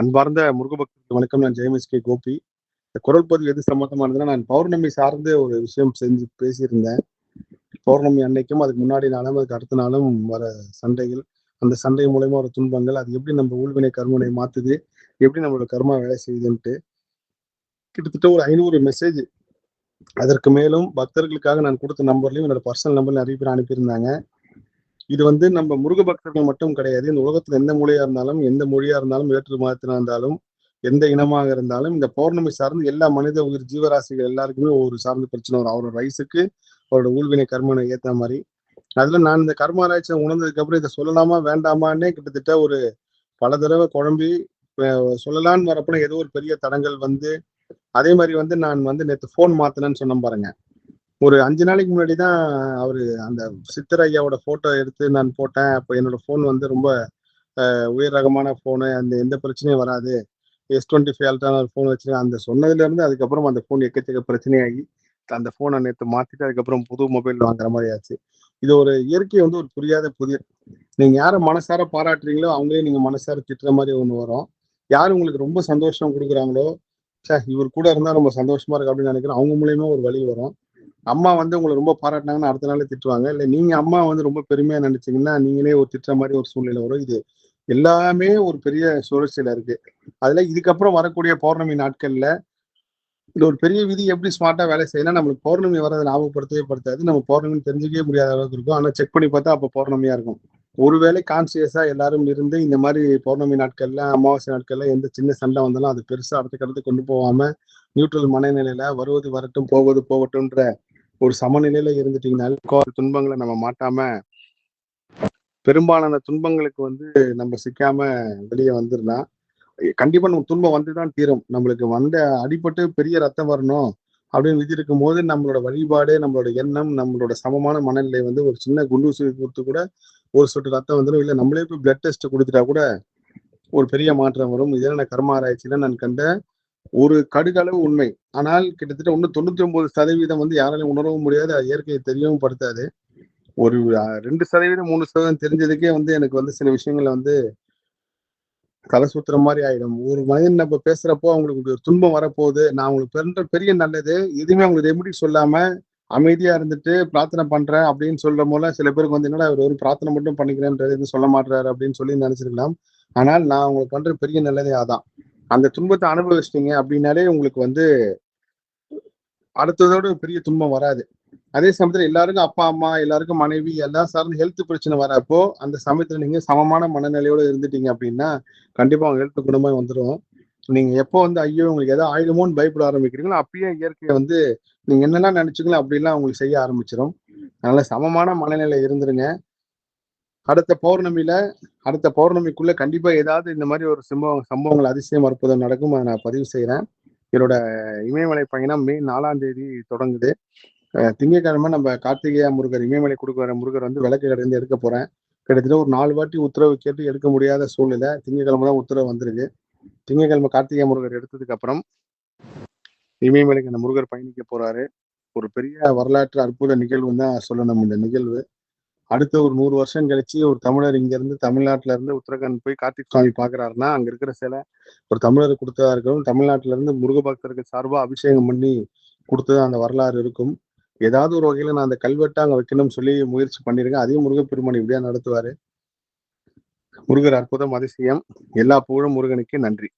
அன்பார்ந்த முருகபக்தர்களுக்கு வணக்கம். நான் ஜெயமிஸ் கே கோபி. இந்த குரல் பதிவு எது சம்பந்தமானதுன்னா, நான் பௌர்ணமி சார்ந்து ஒரு விஷயம் செஞ்சு பேசியிருந்தேன். பௌர்ணமி அன்னைக்கும், அதுக்கு முன்னாடி நாளும், அதுக்கு அடுத்த நாளும் வர சண்டைகள், அந்த சண்டை மூலியமா வர துன்பங்கள், அது எப்படி நம்ம ஊழ்வினை கர்மனை மாத்துது, எப்படி நம்மளோட கர்மா வேலை செய்யுதுன்ட்டு கிட்டத்தட்ட ஒரு 500 மெசேஜ். அதற்கு மேலும் பக்தர்களுக்காக நான் கொடுத்த நம்பர்லயும் என்னோட பர்சனல் நம்பர்ல நிறைய பேர் அனுப்பியிருந்தாங்க. இது வந்து நம்ம முருக பக்தர்கள் மட்டும் கிடையாது. இந்த உலகத்துல எந்த மூலையா இருந்தாலும், எந்த மொழியா இருந்தாலும், வேற்று மதத்தினா இருந்தாலும், எந்த இனமாக இருந்தாலும், இந்த பௌர்ணமி சார்ந்து எல்லா மனித உயிர் ஜீவராசிகள் எல்லாருக்குமே ஒரு சார்ந்த பிரச்சனை வரும். அவரோட வயசுக்கு, அவரோட ஊழ்வினை கர்மனை ஏத்த மாதிரி. அதுல நான் இந்த கர்மாராய்ச்சியை உணர்ந்ததுக்கு அப்புறம் இதை சொல்லலாமா வேண்டாமான்னே கிட்டத்தட்ட ஒரு பல தடவை குழம்பி சொல்லலான்னு வரப்போ ஏதோ ஒரு பெரிய தடங்கள் வந்து, அதே மாதிரி வந்து நான் வந்து நேற்று போன் மாத்தினேன்னு சொன்னேன் பாருங்க. ஒரு 5 நாளைக்கு முன்னாடி தான் அவரு அந்த சித்தர் ஐயாவோட போட்டோ எடுத்து நான் போட்டேன். அப்போ என்னோட போன் வந்து ரொம்ப உயர் ரகமான போனு, அந்த எந்த பிரச்சனையும் வராது, S25 அல்ட்ரான ஒரு போன் வச்சிருக்கேன். அந்த சொன்னதுல இருந்து அதுக்கப்புறம் அந்த போன் எக்கச்சக்க பிரச்சனையாகி அந்த போனை நேற்று மாத்திட்டு அதுக்கப்புறம் புது மொபைல் வாங்குற மாதிரி ஆச்சு. இது ஒரு இயற்கை வந்து ஒரு புரியாத புதிர். நீங்க யாரை மனசார பாராட்டுறீங்களோ அவங்களே நீங்க மனசார திட்டுற மாதிரி ஒண்ணு வரும். யார் உங்களுக்கு ரொம்ப சந்தோஷம் கொடுக்குறாங்களோ, இவர் கூட இருந்தா ரொம்ப சந்தோஷமா இருக்கு அப்படின்னு நினைக்கிறேன், அவங்க மூலியமா ஒரு வழி வரும். அம்மா வந்து உங்களை ரொம்ப பாராட்டினாங்கன்னா அடுத்த நாளே திட்டுவாங்க. இல்ல நீங்க அம்மா வந்து ரொம்ப பெருமையா நினைச்சீங்கன்னா நீங்களே ஒரு திட்டுற மாதிரி ஒரு சூழ்நிலை வரும். இது எல்லாமே ஒரு பெரிய சுழற்சியில இருக்கு. அதுல இதுக்கப்புறம் வரக்கூடிய பௌர்ணமி நாட்கள்ல இது ஒரு பெரிய விதி எப்படி ஸ்மார்ட்டா வேலை செய்யலாம். நம்மளுக்கு பௌர்ணமி வரதை ஞாபகப்படுத்தவே படுத்தாது. நம்ம பௌர்ணமி தெரிஞ்சுக்கவே முடியாத அளவுக்கு இருக்கும். ஆனா செக் பண்ணி பார்த்தா அப்ப பௌர்ணமியா இருக்கும். ஒருவேளை கான்சியஸா எல்லாரும் இருந்து இந்த மாதிரி பௌர்ணமி நாட்கள்ல, அமாவாசை நாட்கள்ல எந்த சின்ன சண்டை வந்தாலும் அது பெருசா அடுத்த கொண்டு போகாம நியூட்ரல் மனநிலையில வருவது வரட்டும், போவது போகட்டும்ன்ற ஒரு சமநிலையில இருந்துட்டீங்கனாலும் துன்பங்களை நம்ம மாட்டாம, பெரும்பாலான துன்பங்களுக்கு வந்து நம்ம சிக்காம வெளியே வந்துடலாம். கண்டிப்பா நம்ம துன்பம் வந்துதான் தீரும். நம்மளுக்கு வந்த அடிபட்டு பெரிய ரத்தம் வரணும் அப்படின்னு விதி இருக்கும் போது நம்மளோட வழிபாடு, நம்மளோட எண்ணம், நம்மளோட சமமான மனநிலை வந்து ஒரு சின்ன குண்டூசி கொடுத்து கூட ஒரு சொட்டு ரத்தம் வந்துடும். இல்லை நம்மளே போய் பிளட் டெஸ்ட் கொடுத்துட்டா கூட ஒரு பெரிய மாற்றம் வரும். இதெல்லாம் கர்ம ஆராய்ச்சியில நான் கண்ட ஒரு கடுகளவு உண்மை. ஆனால் கிட்டத்தட்ட இன்னும் 99% வந்து யாராலையும் உணரவும் முடியாது, அது இயற்கையை தெரியவும் படுத்தாது. ஒரு 2%, 3% தெரிஞ்சதுக்கே வந்து எனக்கு வந்து சில விஷயங்கள்ல வந்து தலை சுத்துற மாதிரி ஆயிடும். ஒரு மனிதன் நம்ம பேசுறப்போ அவங்களுக்கு ஒரு துன்பம் வரப்போகுது, நான் அவங்களுக்கு பெரிய பெரிய நல்லது எதுவுமே அவங்களுக்கு எப்படி சொல்லாம அமைதியா இருந்துட்டு பிரார்த்தனை பண்றேன் அப்படின்னு சொல்ற போல சில பேருக்கு வந்து என்னடா அவர் ஒரு பிரார்த்தனை மட்டும் பண்ணிக்கிறேன்றது எதுவும் சொல்ல மாட்டாரு அப்படின்னு சொல்லி நினைச்சிருக்கலாம். ஆனால் நான் உங்களுக்கு பண்ற பெரிய நல்லதே அதான். அந்த துன்பத்தை அனுபவிச்சிட்டீங்க அப்படின்னாலே உங்களுக்கு வந்து அடுத்ததோட பெரிய துன்பம் வராது. அதே சமயத்துல எல்லாருக்கும் அப்பா அம்மா, எல்லாருக்கும் மனைவி, எல்லாம் சார்ந்து ஹெல்த் பிரச்சனை வரப்போ அந்த சமயத்துல நீங்க சமமான மனநிலையோட இருந்துட்டீங்க அப்படின்னா கண்டிப்பா அவங்க ஹெல்த் குணமா வந்துடும். நீங்க எப்போ வந்து ஐயோ உங்களுக்கு ஏதாவது ஆயிடுமோன்னு பயப்பட ஆரம்பிக்கிறீங்களோ அப்பயே இயற்கையை வந்து நீங்க என்னெல்லாம் நினைச்சுங்களோ அப்படிலாம் உங்களுக்கு செய்ய ஆரம்பிச்சிடும். அதனால சமமான மனநிலை இருந்துருங்க. அடுத்த பௌர்ணமிக்குள்ள கண்டிப்பா ஏதாவது இந்த மாதிரி ஒரு சம்பவங்கள் அதிசயம் அற்புதம் நடக்கும். அதை நான் பதிவு செய்யறேன். என்னோட இமயமலை பயணம் மே 4ஆம் தேதி தொடங்குது. திங்கட்கிழமை நம்ம கார்த்திகேயா முருகர், இமயமலை கொடுக்குற முருகர் வந்து விளக்கு கடைந்து எடுக்க போறேன். கிட்டத்தட்ட ஒரு 4 வாட்டி உத்தரவு கேட்டு எடுக்க முடியாத சூழ்நிலை. திங்கட்கிழமை தான் உத்தரவு வந்திருக்கு. திங்கட்கிழமை கார்த்திகேயா முருகர் எடுத்ததுக்கு அப்புறம் இமயமலைக்கு அந்த முருகர் பயணிக்க போறாரு. ஒரு பெரிய வரலாற்று அற்புத நிகழ்வு தான் சொல்லணும். இந்த நிகழ்வு அடுத்த ஒரு 100 வருஷம் கழிச்சு ஒரு தமிழர் இங்க இருந்து தமிழ்நாட்டுல இருந்து உத்தரகாண்ட் போய் கார்த்திக் சுவாமி பாக்குறாருன்னா அங்க இருக்கிற சிலை ஒரு தமிழர் கொடுத்ததா இருக்கணும். தமிழ்நாட்டுல இருந்து முருக பக்தர்கள் சார்பா அபிஷேகம் பண்ணி கொடுத்ததா அந்த வரலாறு இருக்கும். ஏதாவது ஒரு வகையில நான் அந்த கல்வெட்டை அங்க வைக்கணும்னு சொல்லி முயற்சி பண்ணிருக்கேன். அதையும் முருகப்பெருமான் இப்படியா நடத்துவாரு. முருகர் அற்புதம் அதிசயம். எல்லா புகழும் முருகனுக்கு. நன்றி.